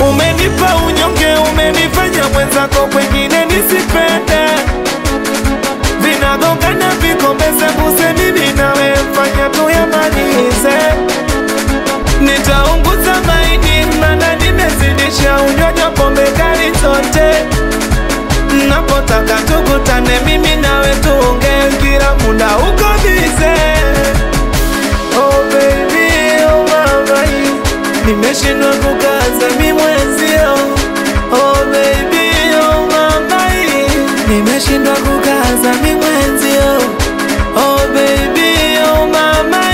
Umenipa unyonge, umenifanya mwenzako kwengine nisipende. Vinagongana vikombe sebuse mimi nawe mfanya tuyamalize. Nitaunguza maini mana nimezidisha unyonyo pombe kali zote. Napotaka tukutane mimi nawe tuonge kila muda uko bize. Oh baby, oh mama, nimeshindwa kukaza mimi mwenzio. Oh baby, oh mama, nimeshindwa kukaza mimi mwenzio. Oh baby, oh mama.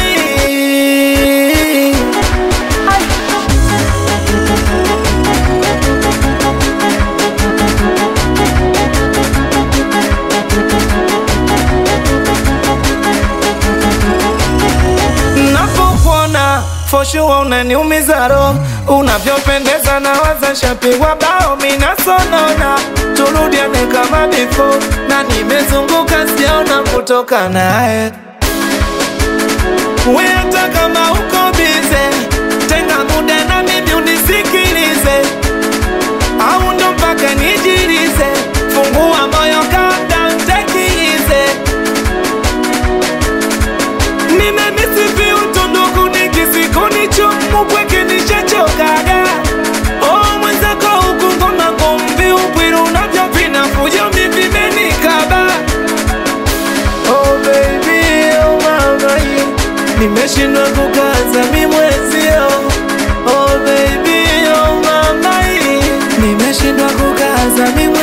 For sure unaniumiza roho, unavyopendeza na waza shapigwa bao mina sonona. Turudiane kama before, na nimezunguka sijaona kutoka nae. We hata kama uko bize, tenga muda na mimi unisikilize. Au ndo mpaka nijilize, fungua moyo kabla ntekize. Nimemisifi utundugu kunichumu kweke nishachokaga. Oh mwenzako huku ngoma gombi upwiru unavyo vinafujo mimi menikaba. Oh baby, oh mama, nimeshindwa kukaza mimi mwenzio. Oh baby, oh mama, nimeshindwa kukaza mimi